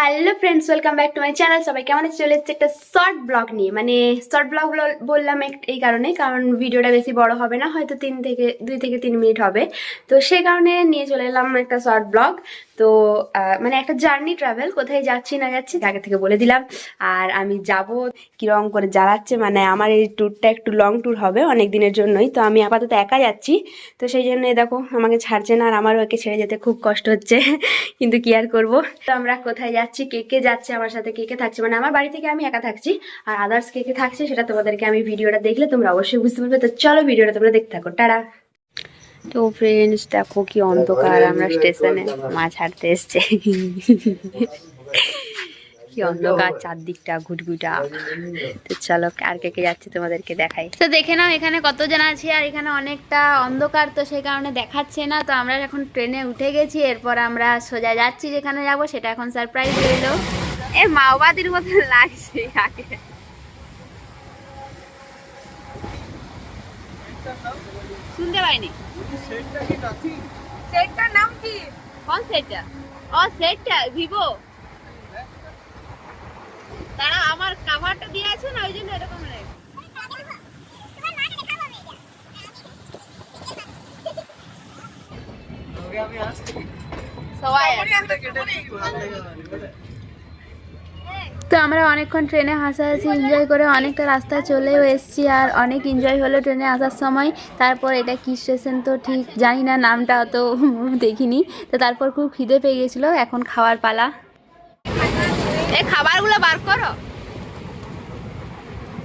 Hello friends, welcome back to my channel. সবাই কেমন আছে? চলে এসেছে একটা শর্ট ব্লগ নিয়ে। মানে শর্ট ব্লগ বললাম এই কারণে, কারণ ভিডিওটা বেশি বড় হবে না, হয়তো 2 থেকে 3 মিনিট হবে। তো সেই কারণে নিয়ে চলে এলাম একটা শর্ট ব্লগ। তো মানে একটা জার্নি ট্রাভেল, কোথায় যাচ্ছি না যাচ্ছি আগে থেকে বলে দিলাম। আর আমি যাব কিরকম করে জ্বালাচ্ছে, মানে আমার এই ট্যুরটা একটু লং ট্যুর হবে, অনেক দিনের জন্যই। তো আমি আপাতত একা যাচ্ছি, তো সেই জন্য দেখো আমাকে ছাড়ছে না, আর আমারও একে ছেড়ে যেতে খুব কষ্ট হচ্ছে। কিন্তু কি আর করবো। তো আমরা কোথায় যাচ্ছি, কে কে যাচ্ছে আমার সাথে, কে কে থাকছে, মানে আমার বাড়ি থেকে আমি একা থাকছি, আর আদার্স কে কে থাকছে সেটা তোমাদেরকে আমি ভিডিওটা দেখলে তোমরা অবশ্যই বুঝতে পারবে। তো চলো ভিডিওটা তোমরা দেখতে থাকো, টাটা। তো ফ্রেন্ডস দেখো কি অন্ধকার, আমরা স্টেশনে মাছ হাঁটতে এসছে। কি অন্ধকার চারদিকটা ঘুটঘুটা। তো চলো আর কে কে যাচ্ছে তোমাদেরকে দেখাই। তো দেখে নাও এখানে কতজন আছে, আর এখানে অনেকটা অন্ধকার, তো সেই কারণে দেখাচ্ছে না। তো আমরা এখন ট্রেনে উঠে গেছি, এরপর আমরা সোজা যাচ্ছি যেখানে যাবো, সেটা এখন সারপ্রাইজ রইলো। এ মাওবাদীর মতো লাগছে আগে। শুনতে পাইনি। সেটটার নাম কি? কোন সেটটা? ও সেটটা ভিভো। তারা আমার কভারটা দিয়ে আছে না, ওই জন্য এরকম লাগে। তো আমরা অনেকক্ষণ ট্রেনে হাসাহাসি এনজয় করে অনেকটা রাস্তা চলেও এসেছি, আর অনেক এনজয় হলো ট্রেনে আসার সময়। তারপর এটা কি স্টেশন তো ঠিক জানি না, নামটা অত দেখিনি। তো তারপর খুব খিদে পেয়ে গেছিলো, এখন খাওয়ার পালা। এই খাবারগুলো বার করো,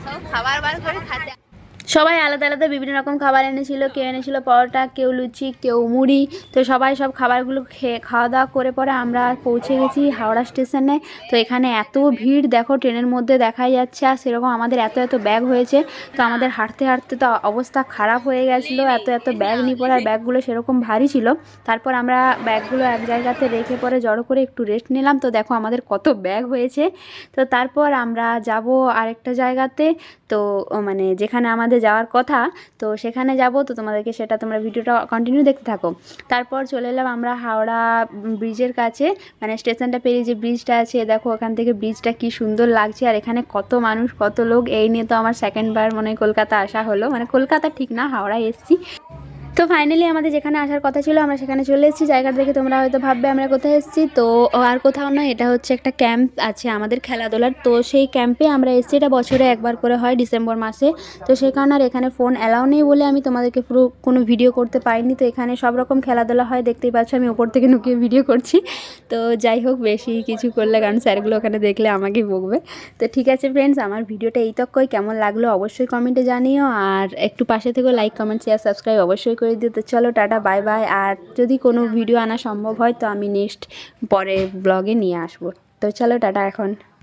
সব খাবার বার করে খাতে। সবাই আলাদা আলাদা বিভিন্ন রকম খাবার এনেছিল, কেউ এনেছিল পরোটা, কেউ লুচি, কেউ মুড়ি। তো সবাই সব খাবারগুলো খাওয়া দাওয়া করে পরে আমরা পৌঁছে গেছি হাওড়া স্টেশনে। তো এখানে এত ভিড় দেখো, ট্রেনের মধ্যে দেখাই যাচ্ছে। আর সেরকম আমাদের এত এত ব্যাগ হয়েছে, তো আমাদের হাঁটতে হাঁটতে তো অবস্থা খারাপ হয়ে গেছিলো। এত এত ব্যাগ নিয়ে পরে, আর ব্যাগগুলো সেরকম ভারী ছিল। তারপর আমরা ব্যাগগুলো এক জায়গাতে রেখে পরে জড়ো করে একটু রেস্ট নিলাম। তো দেখো আমাদের কত ব্যাগ হয়েছে। তো তারপর আমরা যাব আরেকটা জায়গাতে, তো মানে যেখানে আমাদের যাওয়ার কথা, তো সেখানে যাব। তো তোমাদেরকে সেটা তোমরা ভিডিওটা কন্টিনিউ দেখতে থাকো। তারপর চলে এলাম আমরা হাওড়া ব্রিজের কাছে, মানে স্টেশনটা পেরিয়ে যে ব্রিজটা আছে, দেখো ওখান থেকে ব্রিজটা কি সুন্দর লাগছে। আর এখানে কত মানুষ, কত লোক। এই নিয়ে তো আমার সেকেন্ডবার মনে হয় কলকাতা আসা হলো, মানে কলকাতা ঠিক না, হাওড়ায় এসেছি। তো ফাইনালি আমাদের যেখানে আসার কথা ছিল আমরা সেখানে চলে এসেছি। জায়গাটা দেখে তোমরা হয়তো ভাববে আমরা কোথায় এসেছি, তো আর কোথাও নয়, এটা হচ্ছে একটা ক্যাম্প আছে আমাদের খেলাধুলার। তো সেই ক্যাম্পে আমরা এসেছি, এটা বছরে একবার করে হয় ডিসেম্বর মাসে। তো সেই কারণে আর এখানে ফোন অ্যালাউ নেই বলে আমি তোমাদেরকে পুরো কোনো ভিডিও করতে পারিনি। তো এখানে সব রকম খেলাধুলা হয়, দেখতেই পাচ্ছ আমি ওপর থেকে লুকিয়ে ভিডিও করছি। তো যাই হোক, বেশি কিছু করলে কারণ স্যারগুলো ওখানে দেখলে আমাকেই বকবে। তো ঠিক আছে ফ্রেন্ডস, আমার ভিডিওটা এই তক্কই, কেমন লাগলো অবশ্যই কমেন্টে জানিও, আর একটু পাশে থেকে লাইক কমেন্ট শেয়ার সাবস্ক্রাইব অবশ্যই করে দিও। তো চলো টাটা বাই বাই। আর যদি কোনো ভিডিও আনা সম্ভব হয় তো আমি নেক্সট পরে ব্লগে নিয়ে আসবো। তো চলো টাটা এখন।